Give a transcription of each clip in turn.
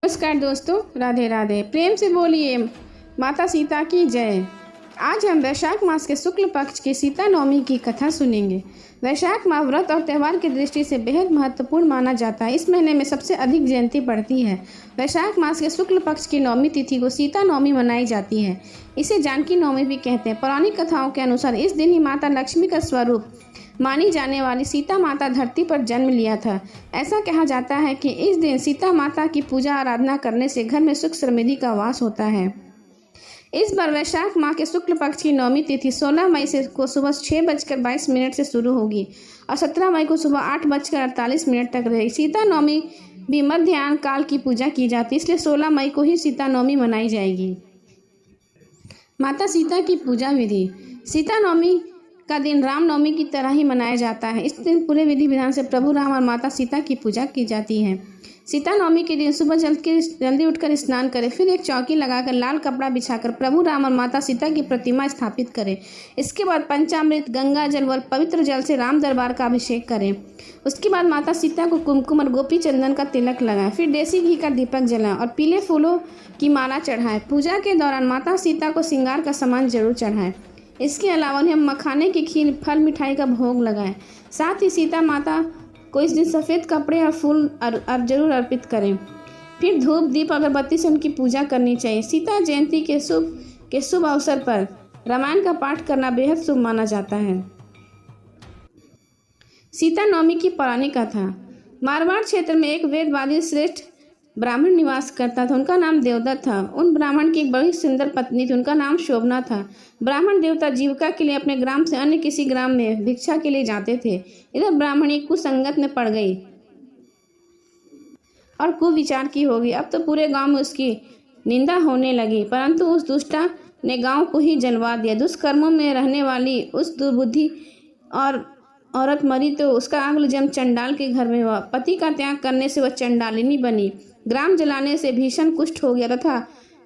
नमस्कार दोस्तों, राधे राधे। प्रेम से बोलिए माता सीता की जय। आज हम वैशाख मास के शुक्ल पक्ष की सीता नवमी की कथा सुनेंगे। वैशाख माह व्रत और त्यौहार की दृष्टि से बेहद महत्वपूर्ण माना जाता है। इस महीने में सबसे अधिक जयंती पड़ती है। वैशाख मास के शुक्ल पक्ष की नवमी तिथि को सीता नवमी मनाई जाती है। इसे जानकी नवमी भी कहते हैं। पौराणिक कथाओं के अनुसार इस दिन ही माता लक्ष्मी का स्वरूप मानी जाने वाली सीता माता धरती पर जन्म लिया था। ऐसा कहा जाता है कि इस दिन सीता माता की पूजा आराधना करने से घर में सुख समृद्धि का वास होता है। इस बार वैशाख माह के शुक्ल पक्ष की नवमी तिथि 16 मई को सुबह 6:22 से शुरू होगी और 17 मई को सुबह 8:48 तक रहेगी। सीता नवमी भी मध्याह्न काल की पूजा की जाती है, इसलिए 16 मई को ही सीता नवमी मनाई जाएगी। माता सीता की पूजा विधि। सीता नवमी का दिन राम नवमी की तरह ही मनाया जाता है। इस दिन पूरे विधि विधान से प्रभु राम और माता सीता की पूजा की जाती है। सीता नवमी के दिन सुबह जल्दी उठकर स्नान करें, फिर एक चौकी लगाकर लाल कपड़ा बिछाकर प्रभु राम और माता सीता की प्रतिमा स्थापित करें। इसके बाद पंचामृत, गंगा जल व पवित्र जल से राम दरबार का अभिषेक करें। उसके बाद माता सीता को कुमकुम और गोपी चंदन का तिलक लगाएं, फिर देसी घी का दीपक जलाएं और पीले फूलों की माला चढ़ाएं। पूजा के दौरान माता सीता को श्रृंगार का सामान जरूर चढ़ाएं। इसके अलावा उन्हें मखाने की खीर, फल, मिठाई का भोग लगाएं। साथ ही सीता माता को इस दिन सफ़ेद कपड़े और फूल जरूर अर्पित करें। फिर धूप, दीप, अगरबत्ती से उनकी पूजा करनी चाहिए। सीता जयंती के शुभ अवसर पर रामायण का पाठ करना बेहद शुभ माना जाता है। सीता नवमी की पौराणिक कथा। मारवाड़ क्षेत्र में एक वेदवादी श्रेष्ठ ब्राह्मण निवास करता था। उनका नाम देवदत्त था। उन ब्राह्मण की एक बड़ी सुंदर पत्नी थी, उनका नाम शोभना था। ब्राह्मण देवता जीविका के लिए अपने ग्राम से अन्य किसी ग्राम में भिक्षा के लिए जाते थे। इधर ब्राह्मणी कुसंगत में पड़ गई और कुविचार की होगी। अब तो पूरे गांव में उसकी निंदा होने लगी, परंतु उस दुष्टा ने गांव को ही जलवा दिया। दुष्कर्मों में रहने वाली उस दुर्बुद्धि और औरत मरी तो उसका अगला जन्म चंडाल के घर में हुआ। पति का त्याग करने से वह चंडालिनी बनी। ग्राम जलाने से भीषण कुष्ठ हो गया तथा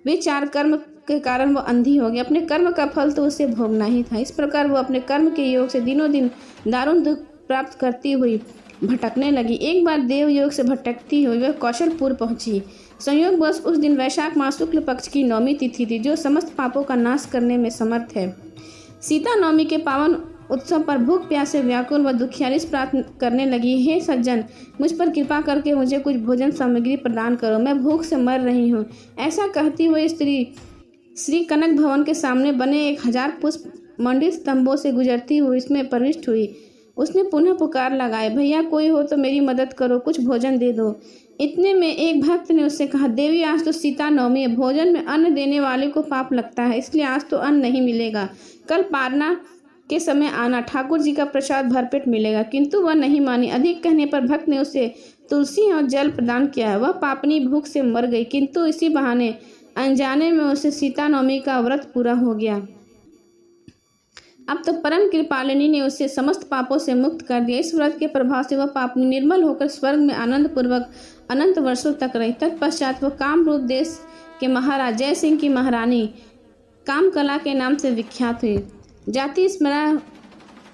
वे 4 कर्म के कारण वह अंधी हो गई। अपने कर्म का फल तो उसे भोगना ही था। इस प्रकार वह अपने कर्म के योग से दिनों दिन दारुण दुख प्राप्त करती हुई भटकने लगी। एक बार देव योग से भटकती हुई वह कौशलपुर पहुंची। संयोगवश उस दिन वैशाख मास शुक्ल पक्ष की नवमी तिथि थी, जो समस्त पापों का नाश करने में समर्थ है। सीता नवमी के पावन उत्सव पर भूख प्यास से व्याकुल व दुखियारी प्रार्थना करने लगी, हे सज्जन, मुझ पर कृपा करके मुझे कुछ भोजन सामग्री प्रदान करो, मैं भूख से मर रही हूँ। ऐसा कहती हुई स्त्री श्री कनक भवन के सामने बने 1000 पुष्प मंडित स्तंभों से गुजरती हुई इसमें प्रविष्ट हुई। उसने पुनः पुकार लगाए, भैया कोई हो तो मेरी मदद करो, कुछ भोजन दे दो। इतने में एक भक्त ने उससे कहा, देवी आज तो सीता नवमी है, भोजन में अन्न देने वाले को पाप लगता है, इसलिए आज तो अन्न नहीं मिलेगा। कल पारना के समय आना, ठाकुर जी का प्रसाद भरपेट मिलेगा। किंतु वह नहीं मानी। अधिक कहने पर भक्त ने उसे तुलसी और जल प्रदान किया। वह पापनी भूख से मर गई, किंतु इसी बहाने अनजाने में उसे सीता नवमी का व्रत पूरा हो गया। अब तो परम कृपालिनी ने उसे समस्त पापों से मुक्त कर दिया। इस व्रत के प्रभाव से वह पापनी निर्मल होकर स्वर्ग में आनंद पूर्वक अनंत वर्षों तक रही। तत्पश्चात वह कामरूप देश के महाराज जय सिंह की महारानी कामकला के नाम से विख्यात हुई। जाति स्मरण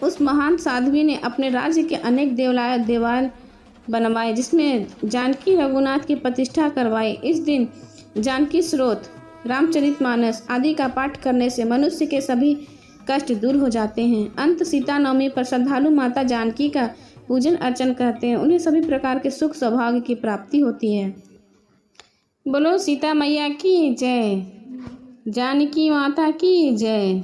उस महान साध्वी ने अपने राज्य के अनेक देवालय बनवाए, जिसमें जानकी रघुनाथ की प्रतिष्ठा करवाई। इस दिन जानकी स्रोत, रामचरितमानस आदि का पाठ करने से मनुष्य के सभी कष्ट दूर हो जाते हैं। अंत सीता नवमी पर श्रद्धालु माता जानकी का पूजन अर्चन करते हैं। उन्हें सभी प्रकार के सुख सौभाग्य की प्राप्ति होती है। बोलो सीता मैया की जय, जानकी माता की जय।